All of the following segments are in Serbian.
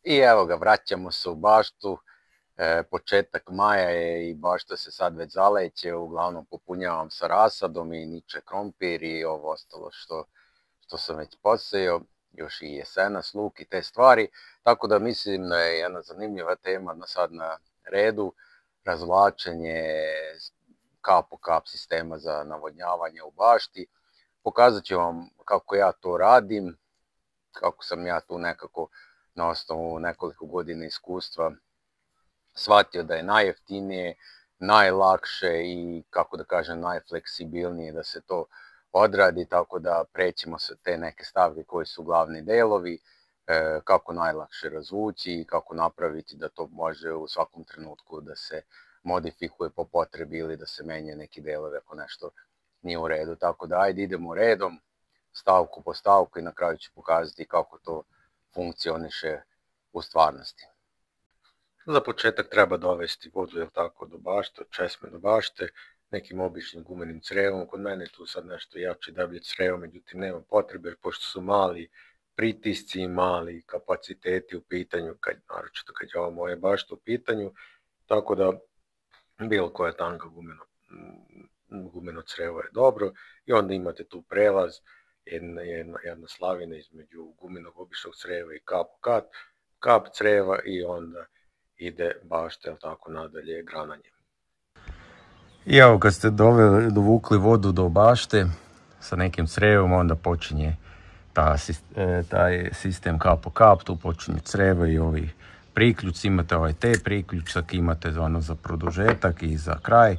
I evo ga, vraćamo se u baštu. Početak maja je i bašta se sad već zaleće, uglavnom popunjavam sa rasadom i niče krompir i ovo ostalo što sam već posejao, još i jesenas, luk i te stvari. Tako da mislim da je jedna zanimljiva tema sad na redu, razvlačenje kap po kap sistema za navodnjavanje u bašti. Pokazat ću vam kako ja to radim, kako sam ja tu nekako na osnovu nekoliko godina iskustva shvatio da je najjeftinije, najlakše i, kako da kažem, najfleksibilnije da se to odradi, tako da prećemo se te neke stavke koji su glavni delovi, kako najlakše razvući i kako napraviti da to može u svakom trenutku da se modifikuje po potrebi ili da se menja neki delovi ako nešto nije u redu. Tako da ajde idemo redom, stavku po stavku i na kraju ću pokazati kako to funkcioniše u stvarnosti. Za početak treba dovesti vodu, jel tako, do bašte, od česme do bašte, nekim običnim gumenim crevom. Kod mene je tu sad nešto jače deblje crevo, međutim nema potrebe, pošto su mali pritisci i mali kapaciteti u pitanju, naročito kad je ovo moje bašte u pitanju, tako da bilo koja tanka gumeno crevo je dobro. I onda imate tu prelaz, jedna slavina između gumenog običnog creva i kap creva i onda ide bašta, jel tako, nadalje grananje. I evo, kad ste dovukli vodu do bašte sa nekim crevom, onda počinje taj sistem kap po kap, tu počinje crevo i ovi priključci, imate ovaj T priključak, imate ono za produžetak i za kraj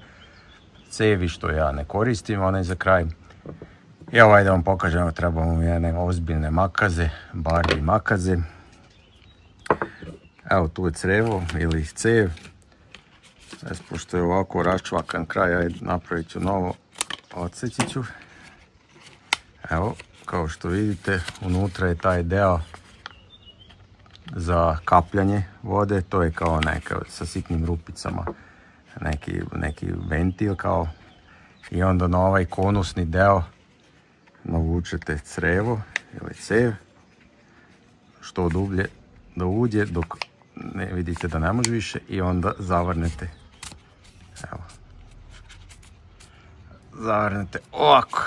cevi, što ja ne koristim, onaj za kraj. I evo, da vam pokažem, trebamo jedne ozbiljne makaze, Barbie makaze. Evo, tu je crevo ili cev. Pošto je ovako raščvakan kraj, ajde napravit ću novo, odseći ću. Evo, kao što vidite, unutra je taj deo za kapljanje vode, to je kao neka sa sitnim rupicama, neki ventil kao. I onda na ovaj konusni deo navučete crevo ili cev, što dublje da uđe dok ne vidite da ne može više i onda zavrnete. Evo. Zavrnete ovako.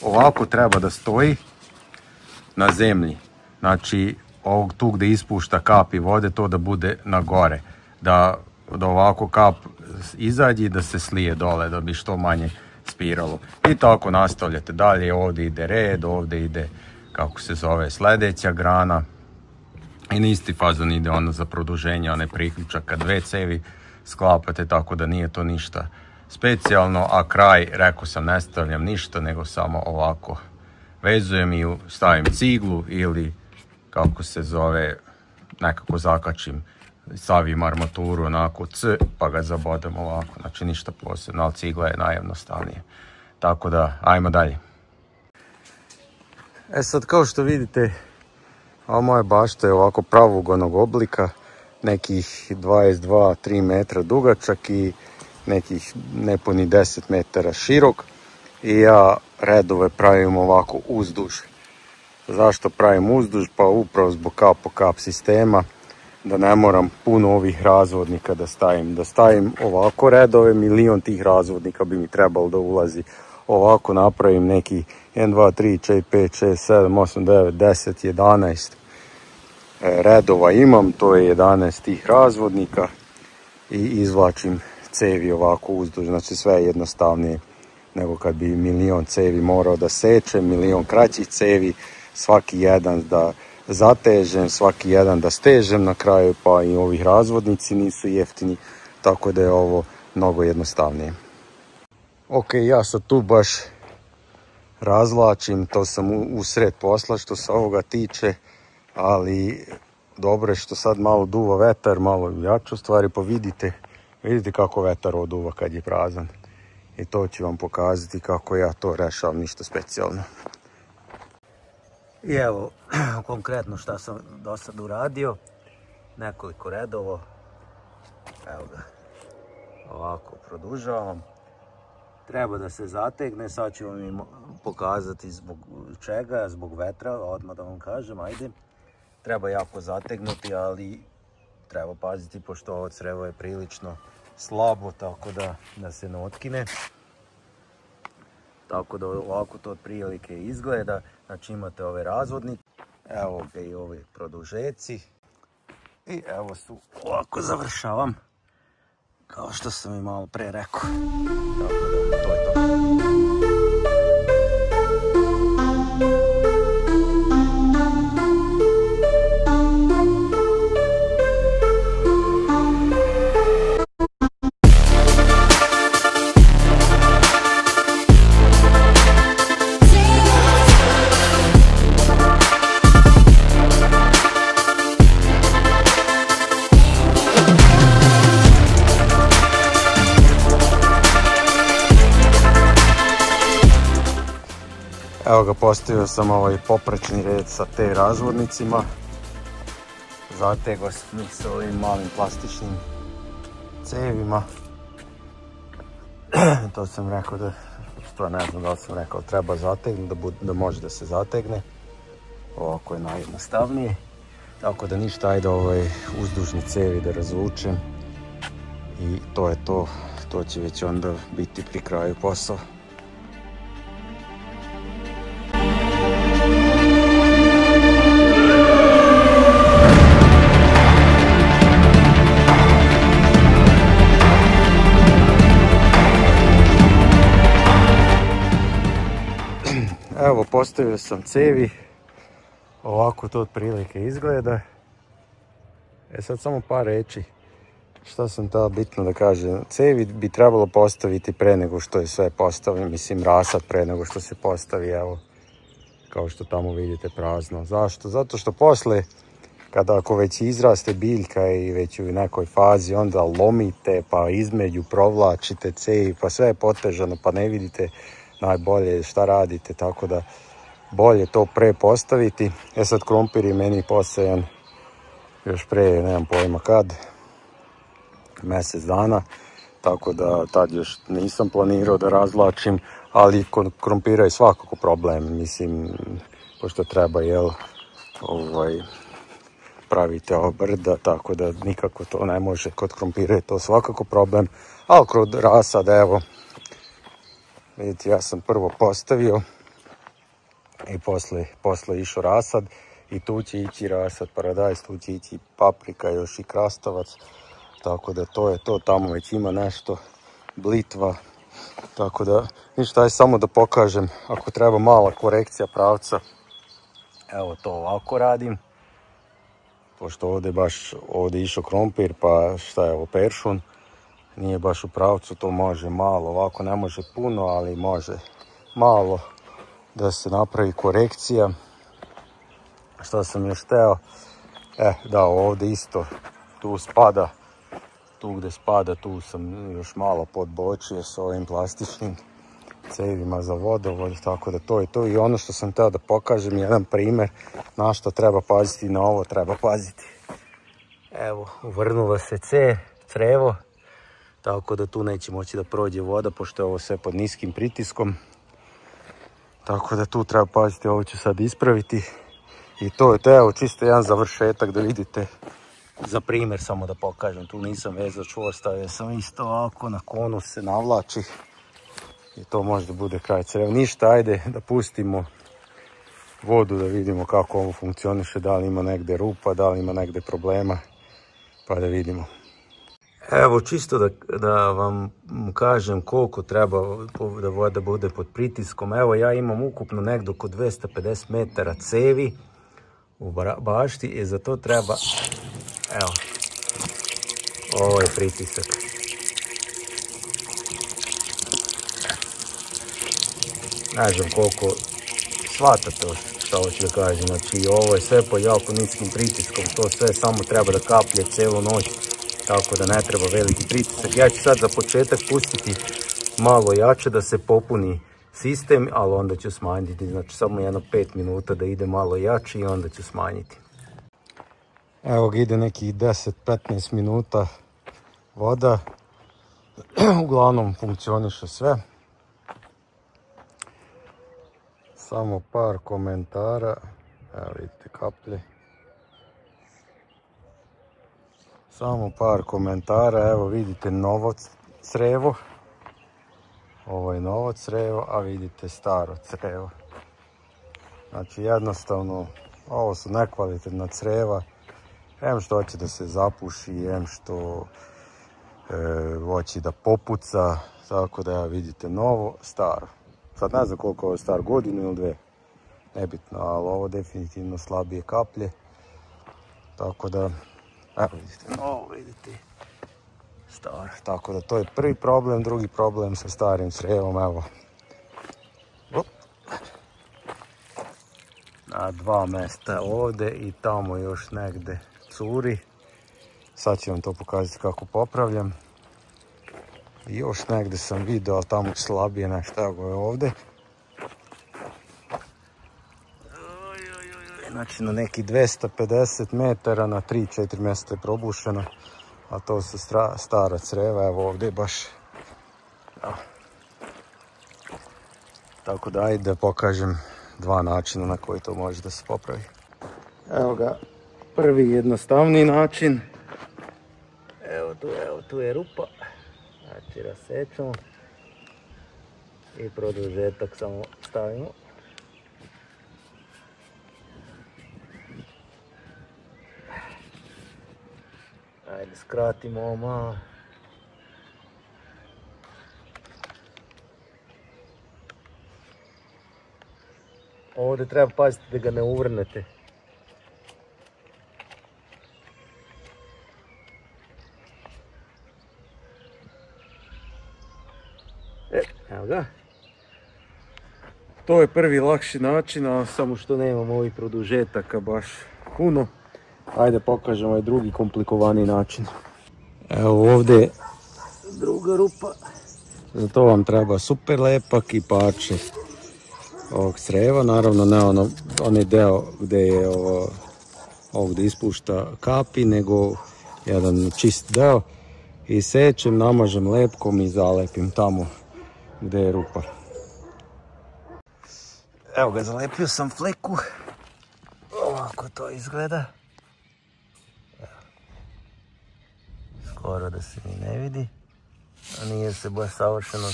Ovako treba da stoji na zemlji. Znači, ovog tu gdje ispušta kapi vode, to da bude na gore. Da ovako kap izađe i da se slije dole, da bi što manje spiralo. I tako nastavljate dalje, ovdje ide red, ovdje ide, kako se zove, sljedeća grana. I na isti fazon ide ono za produženje, one priključaka, dve cevi sklapate, tako da nije to ništa specijalno. A kraj, rekao sam, ne stavljam ništa, nego samo ovako vezujem i stavim ciglu ili, kako se zove, nekako zakačim, stavim armaturu onako pa ga zabodem ovako, znači ništa posebno, ali cigla je najjednostavnije. Tako da, ajmo dalje. Sad, kao što vidite, ova moja bašta je ovako pravougodnog oblika, nekih 22-3 metra dugačak i nekih nepuni 10 metara širok. I ja redove pravim ovako uzduž. Zašto pravim uzduž? Pa upravo zbog kap po kap sistema, da ne moram puno ovih razvodnika da stavim. Da stavim ovako redove, milion tih razvodnika bi mi trebalo da ulazi. Ovako napravim neki 1, 2, 3, 4, 5, 6, 7, 8, 9, 10, 11 redova imam, to je 11 tih razvodnika i izvlačim cevi ovako uzduž, znači sve je jednostavnije nego kad bi milion cevi morao da sečem, milion kraćih cevi, svaki jedan da zatežem, svaki jedan da stežem na kraju, pa i ovih razvodnici nisu jeftini, tako da je ovo mnogo jednostavnije. Ok, ja sad tu baš razvlačim, to sam usred posla što se ovoga tiče, ali dobro je što sad malo duva vetar, malo jače u stvari, pa vidite kako vetar oduva kad je prazan. I to ću vam pokazati kako ja to rešavam, ništa specijalno. I evo, konkretno šta sam do sad uradio, nekoliko redova, evo ga, ovako produžavam, treba da se zategne, sad ću vam im pokazati zbog čega, zbog vetra, odmah da vam kažem, ajde. Treba jako zategnuti, ali treba paziti pošto ovo crevo je prilično slabo, tako da se ne otkine. Tako da ovako to otprilike izgleda, znači imate ove razvodnike, evo ga i ovi produžeci i evo su, ovako završavam, kao što sam i malo pre rekao, tako da to je to. Evo ga, postavio sam ovaj poprečni red sa te razvodnicima. Zategao sam ih sa ovim malim plastičnim cevima. To sam rekao da, što ne znam da li sam rekao, treba zategnuti, da može da se zategne. Ovako je najjednostavnije. Tako da ništa, ajde uzdužni cevi da razvučem. I to je to. To će već onda biti pri kraju posao. Evo, postavio sam cevi, ovako to otprilike izgleda. Sad samo par reći šta sam to bitno da kažem. Cevi bi trebalo postaviti pre nego što je sve postavljeno, mislim rasad pre nego što se postavi, evo, kao što tamo vidite prazno. Zašto? Zato što posle, ako već izraste biljka i već u nekoj fazi, onda lomite, pa između provlačite cevi, pa sve je potežano, pa ne vidite najbolje šta radite, tako da bolje to pre postaviti. Sad krompir je meni posajan još pre, nemam pojma kad, mjesec dana, tako da tad još nisam planirao da razvlačim, ali kod krompira je svakako problem, mislim, pošto treba, pravite ova brda, tako da nikako to ne može, kod krompira je to svakako problem, ali kod rasada, evo, vidite, ja sam prvo postavio i posle išao rasad i tu će ići rasad paradajz, tu će ići paprika, još i krastavac, tako da to je to, tamo već ima nešto, blitva, tako da ništa, aj samo da pokažem, ako treba mala korekcija pravca, evo to ovako radim, pošto ovdje išao krompir, pa šta je ovo, peršun, nije baš u pravcu, to može malo, ovako ne može puno, ali može malo da se napravi korekcija. Šta sam još hteo? Da, ovdje isto, tu spada, tu gdje spada, tu sam još malo podbočio s ovim plastičnim cevima za vodovod, tako da to je to. I ono što sam hteo da pokažem, jedan primjer na što treba paziti, na ovo treba paziti. Evo, uvrnula se crevo, tako da tu neće moći da prođe voda, pošto je ovo sve pod niskim pritiskom. Tako da tu treba paziti, ovo ću sad ispraviti. I to je to, evo, čisto jedan završetak da vidite. Za primjer samo da pokažem, tu nisam vezao čvor, stavio sam isto ovako, na konus se navlači. I to možda bude kraj creva. Ništa, ajde da pustimo vodu da vidimo kako ovo funkcioniše, da li ima negdje rupa, da li ima negdje problema, pa da vidimo. Evo, čisto da vam kažem koliko treba da voda bude pod pritiskom. Evo, ja imam ukupno negdje oko 250 metara cevi u bašti i za to treba, evo, ovo je pritisak. Ne znam koliko shvatate što hoću da kažem, znači ovo je sve pod jako niskim pritiskom, to sve samo treba da kaplje celu noć, tako da ne treba veliki pritisak. Ja ću sad za početak pustiti malo jače da se popuni sistem, ali onda ću smanjiti, znači samo jedno 5 minuta da ide malo jače i onda ću smanjiti. Evo ga, ide nekih 10-15 minuta voda, uglavnom funkcioniše sve. Samo par komentara. Evo vidite kaplje. Samo par komentara. Evo vidite novo crevo. Ovo je novo crevo, a vidite staro crevo. Znači jednostavno, ovo su nekvalitetna creva. Em što hoće da se zapuši, em što hoće da popuca. Tako da vidite novo, staro. Sad ne znam koliko je star, godinu ili dve. Nebitno, ali ovo definitivno slabije kaplje. Tako da, evo vidite, novo vidite. Staro. Tako da to je prvi problem, drugi problem sa starim crevom, evo. Na dva mjesta ovdje i tamo još negdje curi. Sad ću vam to pokazati kako popravljam. I još negdje sam vidio, ali tamo slabije nešto, evo je ovdje. Znači na neki 250 metara na 3-4 mjesta je probušeno. A to su stara creva, evo ovdje baš. Ja. Tako da ajde pokažem dva načina na koji to može da se popravi. Evo ga, prvi jednostavni način. Evo tu je rupa. Znači rasečemo. I produžetak samo stavimo. Ajde skratimo ovo malo. Ovdje treba paziti da ga ne uvrnete. Evo ga. To je prvi lakši način, a samo što nemamo ovih produžetaka baš puno. Ajde pokažemo ovaj drugi komplikovaniji način. Evo ovdje druga rupa. Za to vam treba super lepak i parče ovog creva. Naravno ne onaj deo gdje je ovo gdje ispušta kapi, nego jedan čist deo. I sečem, namažem lepkom i zalepim tamo gdje je rupa. Evo ga, zalepio sam fleku. Ovako to izgleda. Skoro da se ni ne vidi. A nije se baš savršeno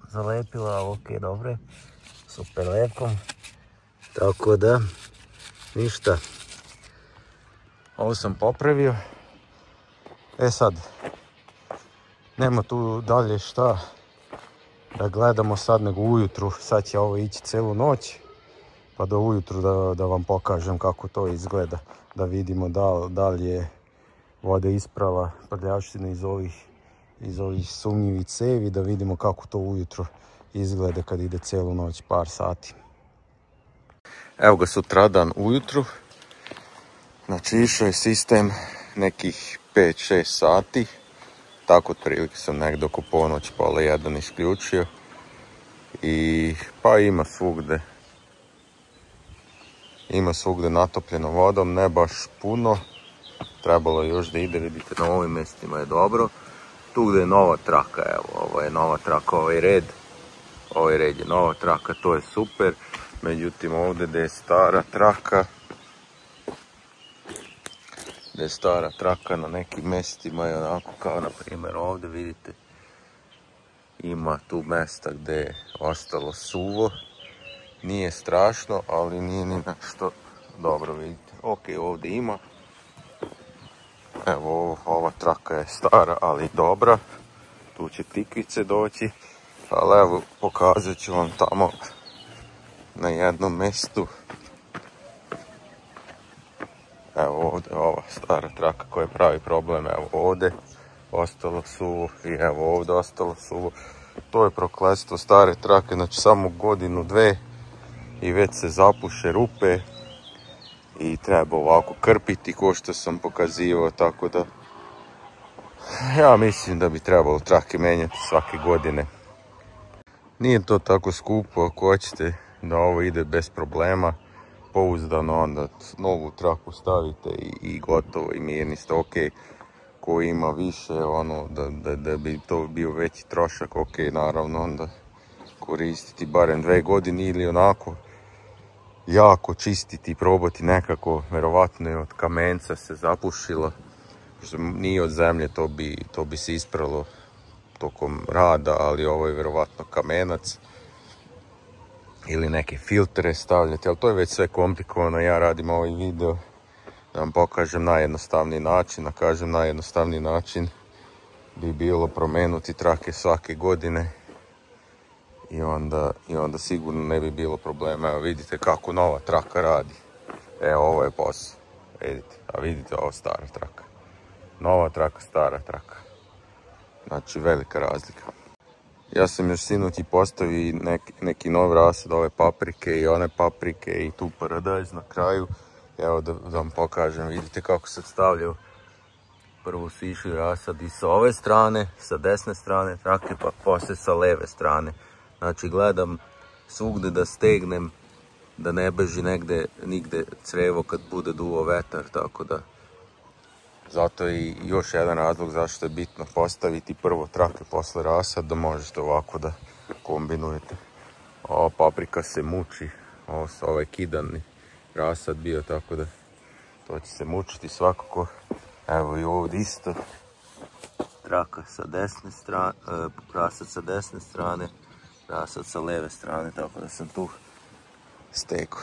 zalepila, ali ok, dobro je. Super lepom. Tako da, ništa. Ovo sam popravio. Sad, nema tu dalje šta da gledamo sad nego ujutru. Sad će ovo ići celu noć. Pa do ujutru da vam pokažem kako to izgleda. Da vidimo da li je voda isprava prljavštine iz ovih sumnjivih cevi, da vidimo kako to ujutro izgleda kad ide celu noć par sati. Evo ga sutradan ujutru. Znači išao je sistem nekih 5-6 sati. Tako otprilike sam negdje oko ponoć, pola jedan isključio. I pa ima svugdje natopljeno vodom, ne baš puno. Trebalo je još da ide, vidite na ovim mjestima je dobro. Tu gdje je nova traka, evo, ovo je nova traka, ovaj red je nova traka, to je super. Međutim ovdje gdje je stara traka, na nekim mjestima je onako kao na primjer ovdje vidite. Ima tu mjesta gdje je ostalo suvo. Nije strašno, ali nije ni nešto dobro, vidite. Ok, ovdje ima. Evo, ova traka je stara, ali dobra. Tu će tikvice doći. Ali evo, pokazat ću vam tamo na jednom mjestu. Evo ovdje, ova stara traka koja pravi problem. Evo ovdje ostalo suvo i evo ovdje ostalo suvo. To je prokletstvo stare trake, znači samo godinu, dve i već se zapuše rupe. I treba ovako krpiti ko što sam pokazivao, tako da ja mislim da bi trebalo trake menjati svake godine. Nije to tako skupo, ako hoćete da ovo ide bez problema, pouzdano, onda novu traku stavite i gotovo i mirni ste. Ok, ko ima više, da bi to bio veći trošak, ok, naravno onda koristiti barem 2 godine ili onako jako čistiti i probati nekako, verovatno je od kamenca se zapušilo, što nije od zemlje, to bi se ispralo tokom rada, ali ovo je verovatno kamenac ili neke filtere stavljati, ali to je već sve komplikovano. Ja radim ovaj video da vam pokažem najjednostavniji način, a kažem najjednostavniji način bi bilo promenuti trake svake godine i onda sigurno ne bi bilo problema. Evo vidite kako nova traka radi. Evo ovo je posao, vidite, a vidite ovo stara traka. Nova traka, stara traka. Znači velika razlika. Ja sam još sinoć i postavio neki novi rasad, ove paprike i one paprike i tu paradajz na kraju. Evo da vam pokažem, vidite kako se stavljaju. Prvo su išli rasadi sa ove strane, sa desne strane trake, pa poslije sa leve strane. Znači gledam svugde da stegnem, da ne beži nigde crevo kad bude duo vetar, tako da. Zato je i još jedan razlog zašto je bitno postaviti prvo trake posle rasad, da možete ovako da kombinujete. Ova paprika se muči, ovaj kidani rasad bio, tako da to će se mučiti svakako. Evo i ovdje isto, traka sa desne strane, rasad sa desne strane, rasad sa leve strane, tako da sam tu stekao.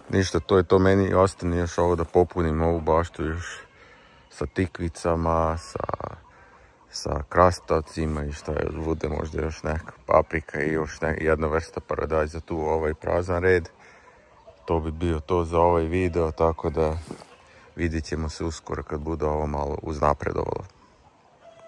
Ništa, to je to, meni ostane još ovo da popunim ovu baštu još sa tikvicama, sa krastavcima i šta još bude, možda još neka paprika i još jedna vrsta paradajza tu u ovaj prazan red. To bi bio to za ovaj video, tako da vidjet ćemo se uskoro kad bude ovo malo uznapredovalo.